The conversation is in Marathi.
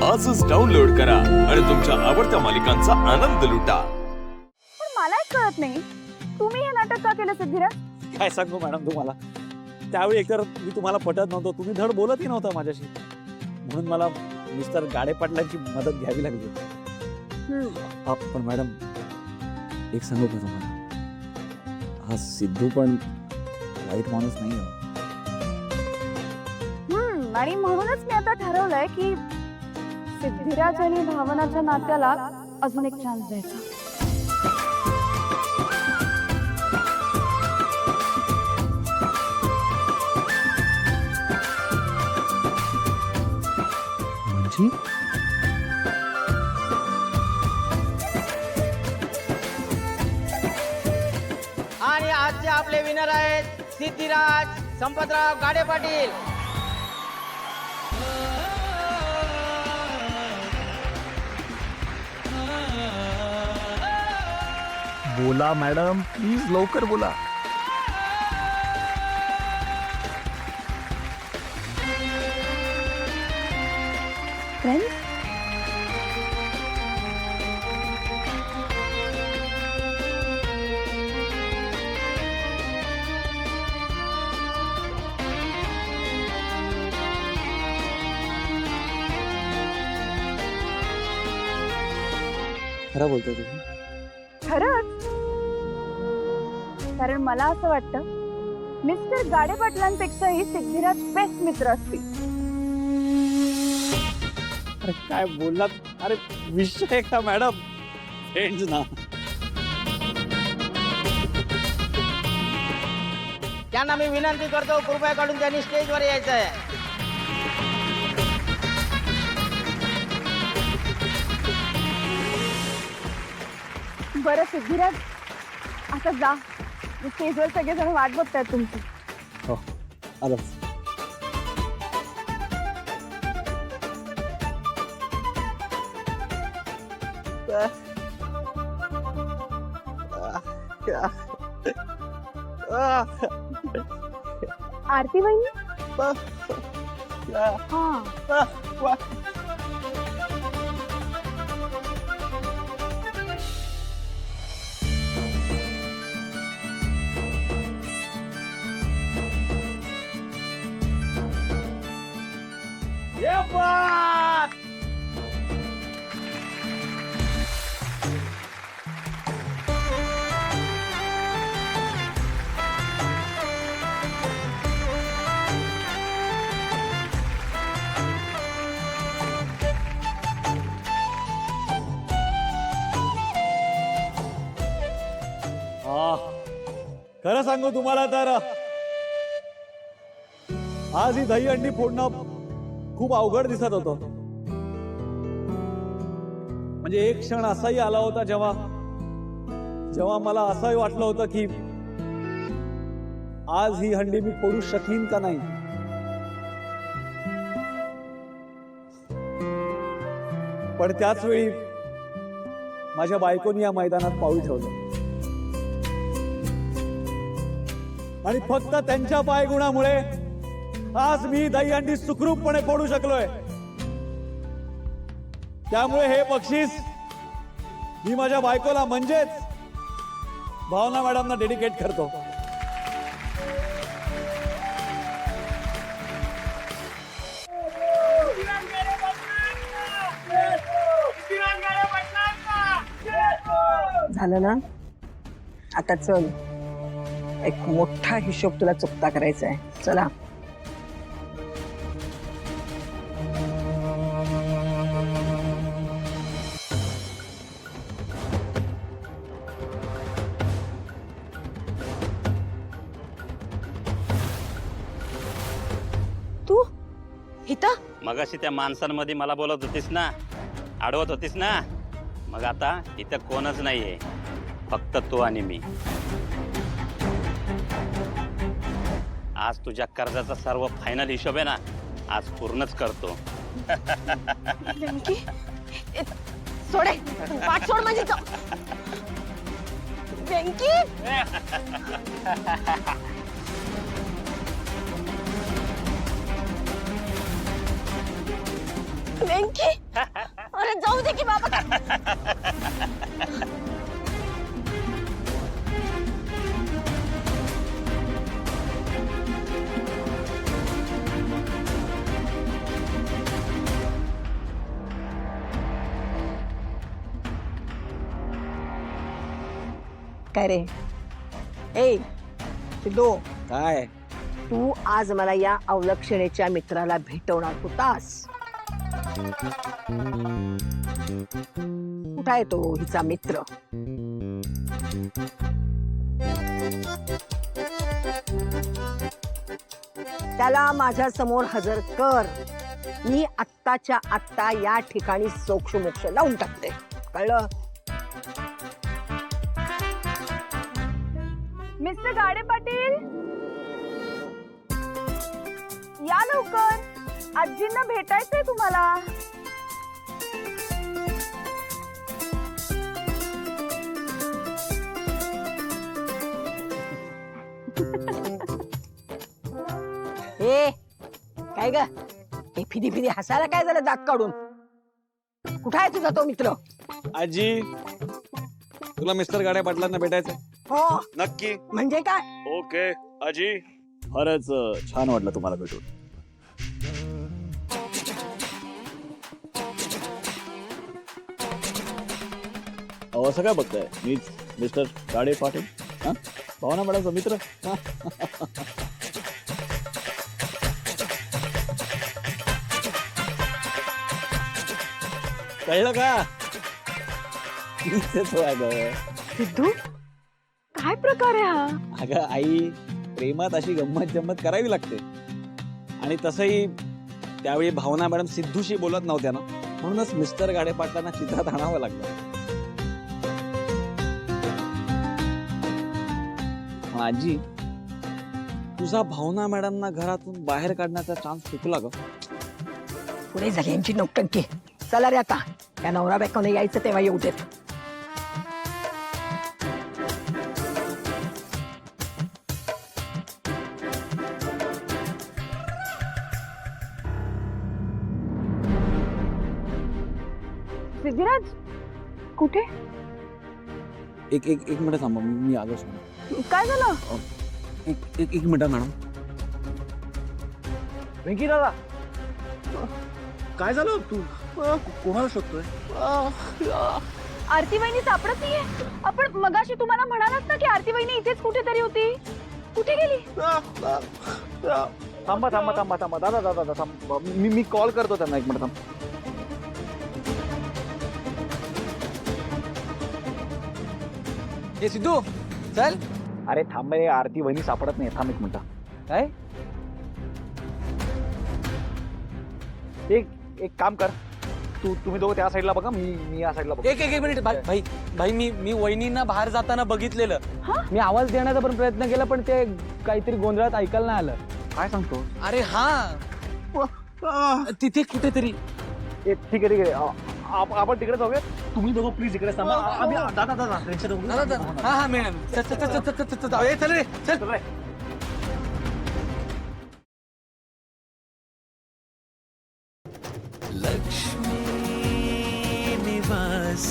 आजच डाउनलोड करा आणि तुमच्या आवडत्या मालिकांचा आनंद लुटा। पण मला एक कळत नाही, तुम्ही हे नाटक का केलं सिद्धिराज? काय सांगू मॅडम तुम्हाला, त्यावेळी एकतर मी तुम्हाला पटत नव्हतो, तुम्ही धड बोलतही नव्हता माझ्याशी, म्हणून मला मिस्टर गाडे पाटलांची मदत घ्यावी लागली। पण मॅडम एक सांगू का तुम्हाला, हा सिद्धू पण वाईट माणूस नाही हो। आणि म्हणूनच मी आता ठरवलंय की सिद्धिराज आणि भावनाच्या नात्याला अजून एक चान्स द्यायचा। म्हणजे आणि आजचे आपले विनर आहेत सिद्धिराज संपतराव गाडे पाटील। बोला मॅडम, प्लीज लवकर बोला। फ्रेंड्स, खरं बोलतोय तुम्ही? खरंच, कारण मला असं वाटतं मिस्टर गाडे पाटलांपेक्षाही सिद्धिराज बेस्ट मित्र असतील। अरे काय बोललात, अरे विषय का मॅडम, फ्रेंड्स ना। त्यांना मी विनंती करतो कृपया काढून त्यांनी स्टेजवर यायचं आहे। बरं सिद्धिराज, आता जा, स्टेजवर सगळेजण वाट बघतायत तुमची। हो आलो। आरती वहिनी, हा खरं सांगू तुम्हाला तर आज ही दही अंडी फोडणं खूप अवघड दिसत होतं। म्हणजे एक क्षण असाही आला होता जेव्हा जेव्हा मला असंही वाटलं होतं की आज ही हंडी मी फोडू शकीन का नाही। पण त्याच वेळी माझ्या बायकोनी या मैदानात पाऊल ठेवलं आणि फक्त त्यांच्या पायगुणामुळे आज मी दहीहंडी सुखरूपपणे फोडू शकलोय। त्यामुळे हे बक्षीस मी माझ्या बायकोला म्हणजेच भावना मॅडमना डेडिकेट करतो। झालं ना, आता चल, एक मोठा हिशोब तुला चुकता करायचा आहे। चला तू इथं? मगाशी त्या माणसांमध्ये मला बोलत होतीस ना, अडवत होतीस ना, मग आता इथं कोणच नाहीये, फक्त तू आणि मी। आज तुझ्या कर्जाचा सर्व फायनल हिशोब आहे ना, आज पूर्णच करतो। सोडे, पाठ सोड माझी। वेंकी, वेंकी अरे जाऊ दे की बाबा. काय रे ए सिद्धू, काय तू आज मला या अवलक्षणेच्या मित्राला भेटवणार होतास. कुठं आहे तो हिचा मित्र? त्याला माझ्या समोर हजर कर. मी आत्ताच्या आत्ता या ठिकाणी सोक्ष मोक्ष लावून टाकते. कळलं? मिस्टर गाडे पाटील, या लवकर. आजींना भेटायचंय तुम्हाला. ए काय ग, हे फिदी फिदी हसायला काय झालं दात काढून? कुठं आहे तुझा तो मित्र? आजी, तुला मिस्टर गाड्या पाटलांना भेटायचं? हो नक्की. म्हणजे काय? ओके आजी, खरंच छान वाटलं तुम्हाला भेटून. अहो, असं काय बघताय? मीच मिस्टर गाडे पाटील, हा भावना मॅडमचा मित्र. हा? कळलं का? मीच आहे अगं. सिद्धू, काय प्रकार आहे हा? अगं आई, प्रेमात अशी गंमत जम्मत करावी लागते. आणि तसंही त्यावेळी भावना मॅडम सिद्धूशी बोलत नव्हत्या ना, म्हणूनच मिस्टर गाडे पाटलांना चित्रात आणावं लागलं. मग आजी, तुझा भावना मॅडमना घरातून बाहेर काढण्याचा चान्स चुकला ग. पुढे झाली यांची नौटंकी. चला रे आता, या नवरा बायकोने यायचं तेव्हा येऊ देत. सिद्धिराज कुठे? एक मिनिट थांबा, मी आलोच मॅडम. काय झालं? एक मिनिट मॅडम. वेंकी दादा, काय झालं? तू कोणाला शोधतोय? आरती वहिनी सापडत नाहीये. आपण मगाशी तुम्हाला म्हणालात ना की आरती वहिनी इथेच कुठेतरी होती. कुठे गेली? थांबा थांबा थांबा थांबा दादा दादा दादा थांबा. मी कॉल करतो त्यांना. एक मिनिट थांब. हे सिद्धू चल. अरे थांब रे, आरती वहिनी सापडत नाही. थांब एक मिनिट. काय? एक काम कर, तुम्ही दोघं त्या साईडला बघा, मी या साईडला बघा. एक मिनिट भाई भाई मी वहिनींना बाहेर जाताना बघितलेलं. मी आवाज देण्याचा पण प्रयत्न केला, पण ते काहीतरी गोंधळात ऐकायला नाही आलं. काय सांगतो? अरे हा, तिथे कुठेतरी. ठीक आहे. आपण तिकडे जाऊया. तुम्ही दोघं प्लीज इकडे थांबा. आम्ही दादा दादा हा मॅडम, चल रे चल. लक्ष्मी निवास